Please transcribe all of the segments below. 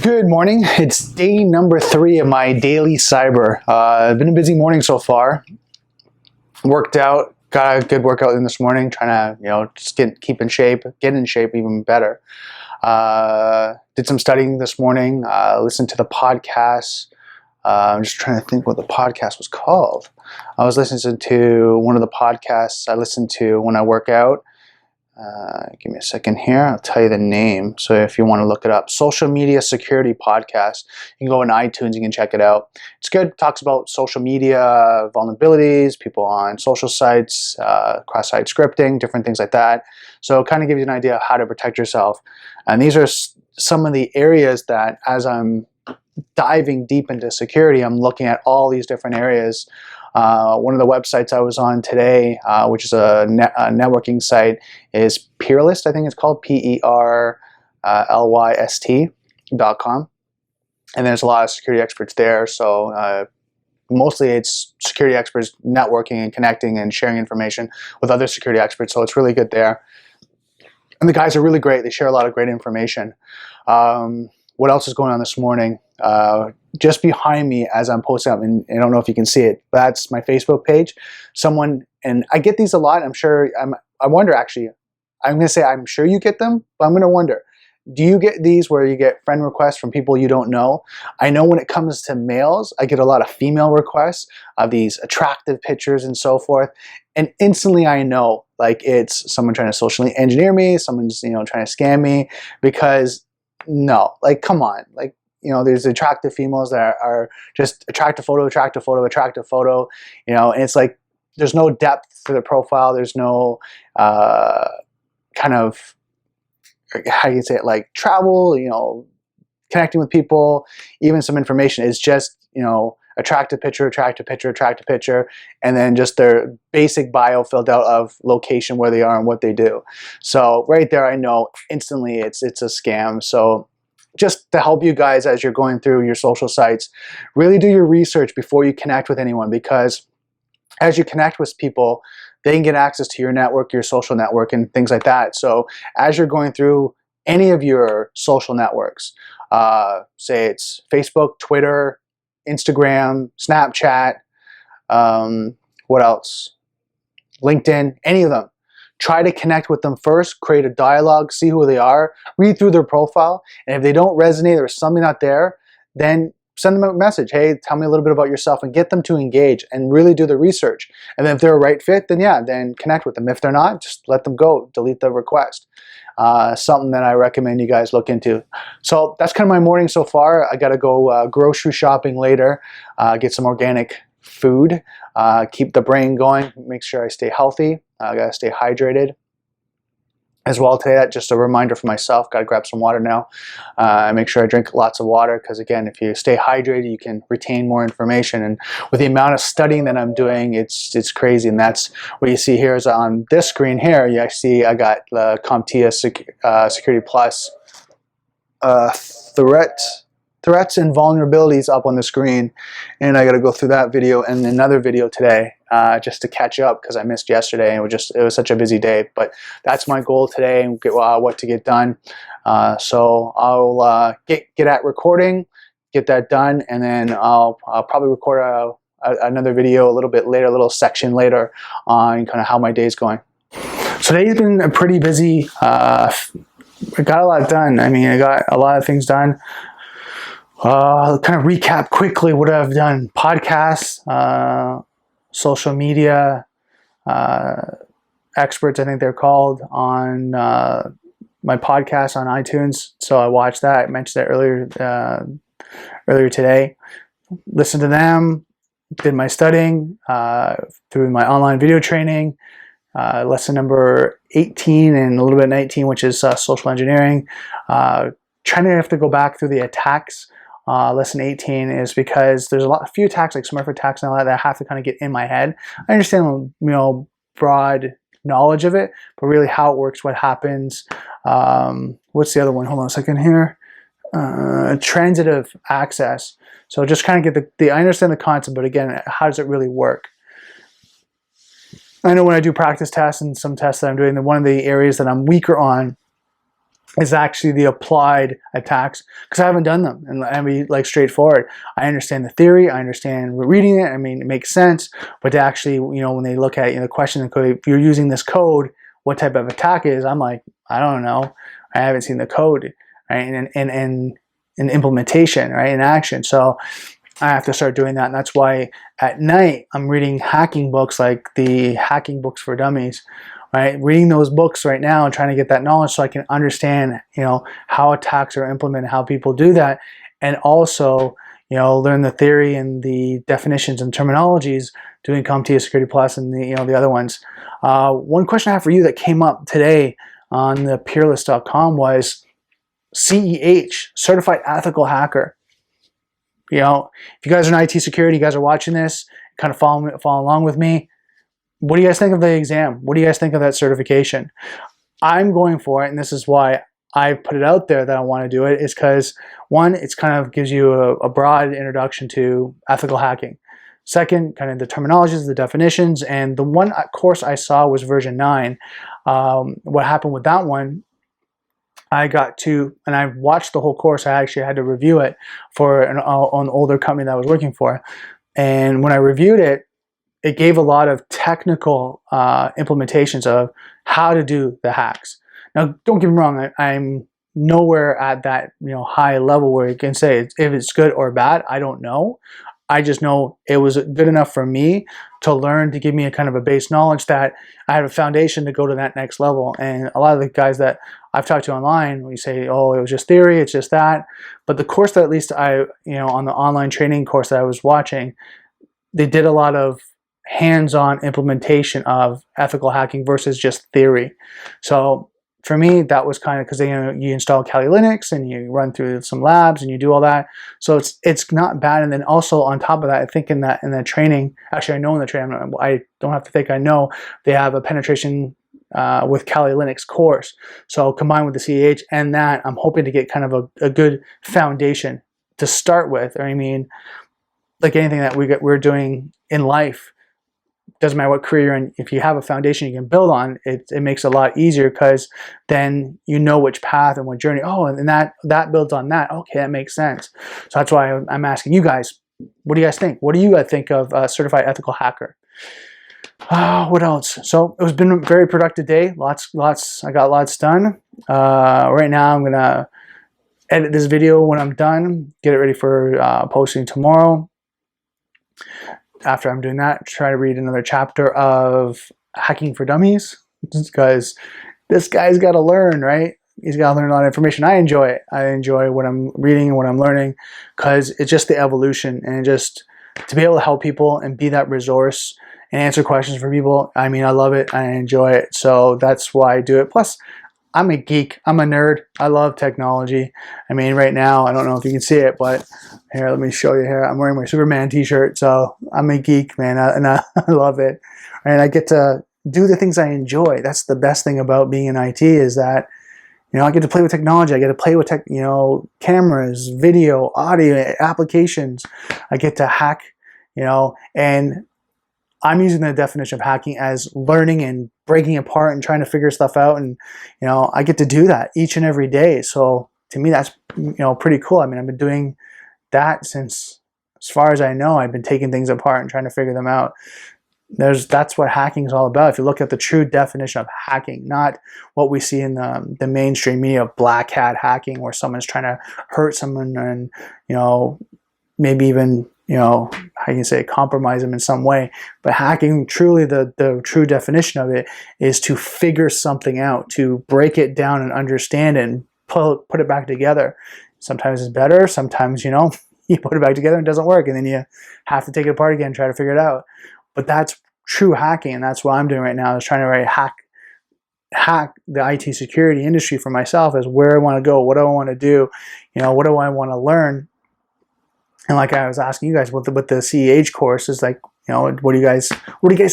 Good morning. It's day number 3 of my daily cyber. Been a busy morning so far. Worked out, got a good workout in this morning, trying to, just keep in shape, get in shape even better. Did some studying this morning, listened to the podcast. I'm just trying to think what the podcast was called. I was listening to one of the podcasts I listen to when I work out. Give me a second here. I'll tell you the name. So if you want to look it up, Social Media Security Podcast. You can go on iTunes. You can check it out. It's good. It talks about social media vulnerabilities, people on social sites, cross-site scripting, different things like that. So it kind of gives you an idea of how to protect yourself. And these are some of the areas that, as I'm diving deep into security, I'm looking at all these different areas. One of the websites I was on today, which is a networking site, is Peerlyst. I think it's called PERLYST.com. And there's a lot of security experts there. So mostly it's security experts networking and connecting and sharing information with other security experts. So it's really good there. And the guys are really great. They share a lot of great information. What else is going on this morning? Just behind me as I'm posting up, and I don't know if you can see it, but that's my Facebook page. Someone, and I get these a lot, I wonder actually, I'm going to say I'm sure you get them, but I'm going to wonder, do you get these where you get friend requests from people you don't know? I know when it comes to males, I get a lot of female requests of these attractive pictures and so forth, and instantly I know, like, it's someone trying to socially engineer me, someone's, trying to scam me, because no, like, come on, like, there's attractive females that are just attractive photo, and it's like there's no depth to the profile. There's no kind of, how do you say it, like travel, connecting with people, even some information. It's just, attractive picture, and then just their basic bio filled out of location, where they are and what they do. So right there, I know instantly it's a scam. So just to help you guys as you're going through your social sites, really do your research before you connect with anyone, because as you connect with people, they can get access to your network, your social network, and things like that. So as you're going through any of your social networks, say it's Facebook, Twitter, Instagram, Snapchat, what else? LinkedIn, any of them. Try to connect with them first, create a dialogue, see who they are, read through their profile, and if they don't resonate, there's something not there, then send them a message. Hey, tell me a little bit about yourself, and get them to engage and really do the research. And then if they're a right fit, then yeah, then connect with them. If they're not, just let them go, delete the request. Something that I recommend you guys look into. So that's kind of my morning so far. I got to go grocery shopping later, get some organic food, keep the brain going, make sure I stay healthy. I gotta stay hydrated as well today. That's just a reminder for myself. Gotta grab some water now. Make sure I drink lots of water, because again, if you stay hydrated, you can retain more information. And with the amount of studying that I'm doing, it's crazy. And that's what you see here is on this screen here. You see I got the CompTIA Security Plus threats and vulnerabilities up on the screen, and I got to go through that video and another video today just to catch up, because I missed yesterday and it was such a busy day. But that's my goal today, and get what to get done. So I'll get at recording, get that done, and then I'll probably record another video a little bit later, a little section later on kind of how my day's going. So today's been a pretty busy. I got a lot done. I mean, I got a lot of things done. I'll kind of recap quickly what I've done. Podcasts, social media experts, I think they're called, on my podcast on iTunes. So I watched that. I mentioned that earlier today. Listened to them, did my studying through my online video training. Lesson number 18 and a little bit 19, which is social engineering. Trying to have to go back through the attacks. Lesson 18 is because there's a few attacks, like Smurf attacks and all that I have to kind of get in my head. I understand, broad knowledge of it, but really how it works, what happens. What's the other one? Hold on a second here. Transitive access. So just kind of get I understand the concept, but again, how does it really work? I know when I do practice tests and some tests that I'm doing, that one of the areas that I'm weaker on is actually the applied attacks, because I haven't done them, and I be like straightforward. I understand the theory, I understand reading it. I mean, it makes sense, but to actually, when they look at the question, if you're using this code, what type of attack is? I'm like, I don't know. I haven't seen the code, right? And implementation, right, in action. So I have to start doing that, and that's why at night I'm reading hacking books, like the Hacking Books for Dummies. Right, reading those books right now and trying to get that knowledge so I can understand, how attacks are implemented, how people do that, and also, learn the theory and the definitions and terminologies doing CompTIA Security Plus and the other ones. One question I have for you that came up today on the peerless.com was CEH, Certified Ethical Hacker. If you guys are in IT security, you guys are watching this, kind of follow along with me. What do you guys think of the exam? What do you guys think of that certification? I'm going for it, and this is why I put it out there that I want to do it, is because, one, it's kind of gives you a broad introduction to ethical hacking. Second, kind of the terminologies, the definitions, and the one course I saw was version 9. What happened with that one, I got to, and I watched the whole course. I actually had to review it for an older company that I was working for. And when I reviewed it, it gave a lot of technical implementations of how to do the hacks. Now, don't get me wrong, I'm nowhere at that high level where you can say if it's good or bad. I don't know. I just know it was good enough for me to learn, to give me a kind of a base knowledge that I have a foundation to go to that next level. And a lot of the guys that I've talked to online, we say, oh, it was just theory, it's just that. But the course that at least on the online training course that I was watching, they did a lot of hands-on implementation of ethical hacking versus just theory. So for me, that was kind of because you install Kali Linux and you run through some labs and you do all that. So it's not bad. And then also on top of that, I think in that training, actually I know in the training, I don't have to think, I know they have a penetration with Kali Linux course. So combined with the CEH and that, I'm hoping to get kind of a good foundation to start with. I mean, like anything that we're doing in life, doesn't matter what career you're in, if you have a foundation you can build on, it makes it a lot easier, because then you know which path and what journey. Oh, and that builds on that. Okay, that makes sense. So that's why I'm asking you guys, what do you guys think? What do you guys think of Certified Ethical Hacker? What else? So it's been a very productive day. Lots. I got lots done. Right now I'm gonna edit this video when I'm done, get it ready for posting tomorrow. After I'm doing that, try to read another chapter of Hacking for Dummies, because this guy's got to learn, right? He's got to learn a lot of information. I enjoy it. I enjoy what I'm reading and what I'm learning, because it's just the evolution, and just to be able to help people and be that resource and answer questions for people. I mean, I love it. I enjoy it. So that's why I do it. Plus, I'm a geek. I'm a nerd. I love technology. I mean, right now, I don't know if you can see it, but here, let me show you here. I'm wearing my Superman t-shirt, so I'm a geek, man, and I love it. And I get to do the things I enjoy. That's the best thing about being in IT, is that, I get to play with technology. I get to play with cameras, video, audio, applications. I get to hack, and I'm using the definition of hacking as learning and breaking apart and trying to figure stuff out. And, I get to do that each and every day. So to me, that's, pretty cool. I mean, I've been doing that since, as far as I know, I've been taking things apart and trying to figure them out. That's what hacking is all about. If you look at the true definition of hacking, not what we see in the mainstream media of black hat hacking, where someone's trying to hurt someone and, maybe even, how you can say, compromise them in some way. But hacking, truly the true definition of it is to figure something out, to break it down and understand it and put it back together. Sometimes it's better. Sometimes, you put it back together and it doesn't work, and then you have to take it apart again and try to figure it out. But that's true hacking, and that's what I'm doing right now, is trying to hack the IT security industry for myself, as where I want to go, what do I want to do, what do I want to learn. And like I was asking you guys with the CEH course, is like, what do you guys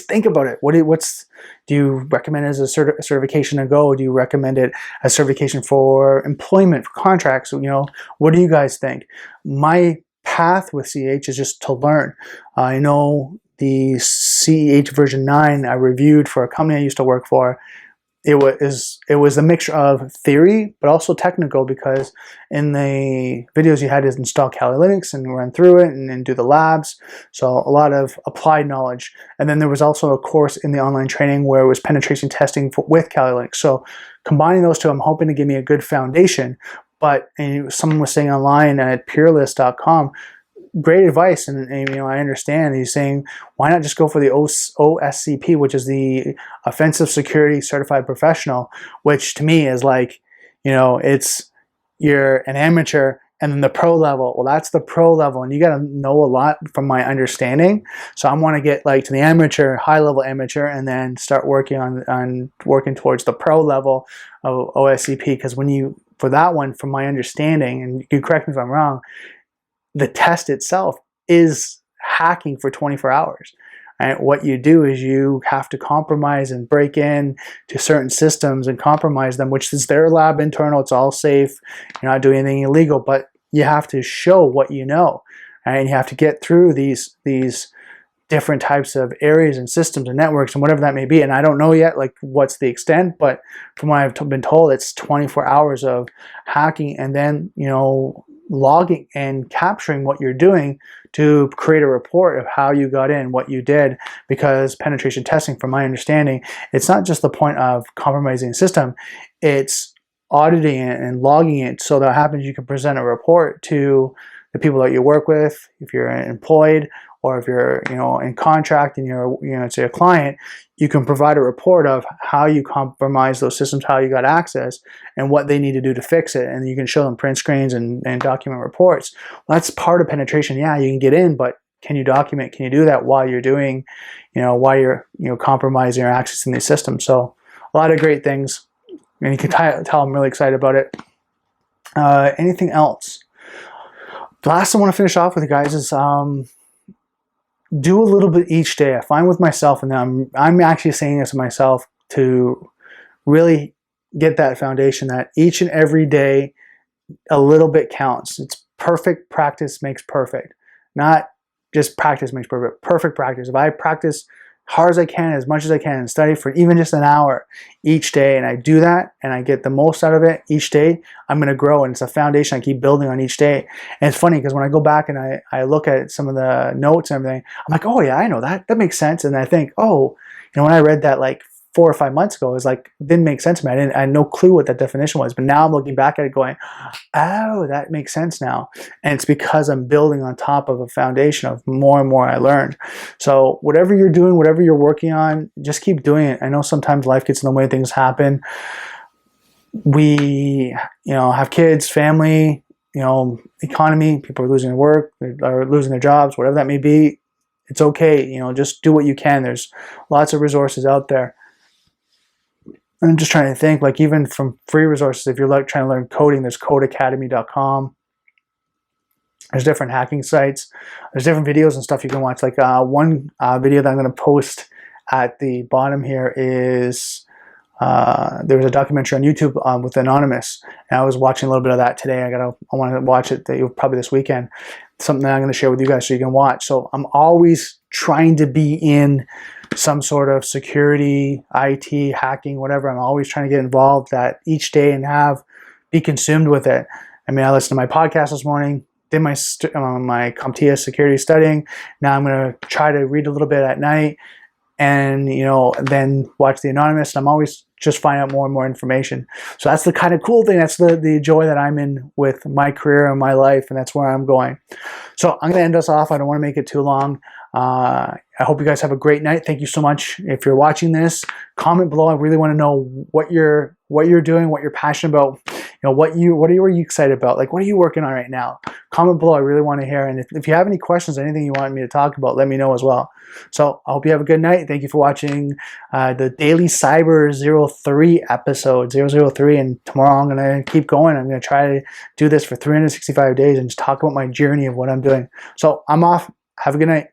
think about it? Do you recommend it as a certification to go? Do you recommend it as certification for employment, for contracts? What do you guys think? My path with CEH is just to learn. I know the CEH version 9 I reviewed for a company I used to work for. it was a mixture of theory but also technical, because in the videos you had to install Kali Linux and run through it and do the labs, so a lot of applied knowledge. And then there was also a course in the online training where it was penetration testing with Kali Linux. So combining those two, I'm hoping to give me a good foundation. But someone was saying online at peerless.com, great advice, and I understand. He's saying, why not just go for the OSCP, which is the Offensive Security Certified Professional, which to me is like, it's you're an amateur and then the pro level. Well, that's the pro level, and you got to know a lot from my understanding. So I want to get like to the amateur, high level amateur, and then start working on working towards the pro level of OSCP, because for that one, from my understanding, and you can correct me if I'm wrong, the test itself is hacking for 24 hours. And what you do is you have to compromise and break in to certain systems and compromise them, which is their lab internal. It's all safe. You're not doing anything illegal, but you have to show what you know. And you have to get through these different types of areas and systems and networks and whatever that may be. And I don't know yet, like, what's the extent, but from what I've been told, it's 24 hours of hacking and then, logging and capturing what you're doing to create a report of how you got in, what you did. Because penetration testing, from my understanding, it's not just the point of compromising a system, it's auditing it and logging it, so that happens you can present a report to the people that you work with, if you're employed, or if you're in contract and you're say a client, you can provide a report of how you compromise those systems, how you got access, and what they need to do to fix it. And you can show them print screens and document reports. Well, that's part of penetration. Yeah, you can get in, but can you document? Can you do that while you're doing, while you're compromising or accessing these systems? So a lot of great things, and you can tell I'm really excited about it. Anything else? The last I want to finish off with, you guys, is do a little bit each day. I find with myself, and I'm actually saying this to myself to really get that foundation, that each and every day a little bit counts. It's perfect practice makes perfect. Not just practice makes perfect. Perfect practice. If I practice hard as I can, as much as I can, and study for even just an hour each day, and I do that and I get the most out of it each day, I'm going to grow, and it's a foundation I keep building on each day. And it's funny because when I go back and I look at some of the notes and everything, I'm like, oh yeah, I know that makes sense. And I think, oh, when I read that like 4 or 5 months ago, it was like, didn't make sense to me. I had no clue what that definition was, but now I'm looking back at it going, oh, that makes sense now. And it's because I'm building on top of a foundation of more and more I learned. So whatever you're doing, whatever you're working on, just keep doing it. I know sometimes life gets in the way, things happen. We, have kids, family, economy, people are losing their work, are losing their jobs, whatever that may be. It's okay. Just do what you can. There's lots of resources out there. I'm just trying to think, like, even from free resources, if you're trying to learn coding, there's codeacademy.com. There's different hacking sites. There's different videos and stuff you can watch. Like one video that I'm going to post at the bottom here is there was a documentary on YouTube with Anonymous, and I was watching a little bit of that today. I want to watch it probably this weekend. Something that I'm going to share with you guys so you can watch. So I'm always trying to be in some sort of security, IT, hacking, whatever. I'm always trying to get involved that each day and be consumed with it. I mean, I listened to my podcast this morning, did my CompTIA security studying. Now I'm going to try to read a little bit at night, and then watch the Anonymous. I'm always just find out more and more information. So that's the kind of cool thing. That's the joy that I'm in with my career and my life, and that's where I'm going. So I'm going to end us off. I don't want to make it too long. I hope you guys have a great night. Thank you so much. If you're watching this, comment below. I really want to know what you're doing, what you're passionate about. What are you excited about? Like, what are you working on right now? Comment below. I really want to hear. And if you have any questions, anything you want me to talk about, let me know as well. So I hope you have a good night. Thank you for watching the Daily Cyber 03 episode 003. And tomorrow I'm going to keep going. I'm going to try to do this for 365 days and just talk about my journey of what I'm doing. So I'm off. Have a good night.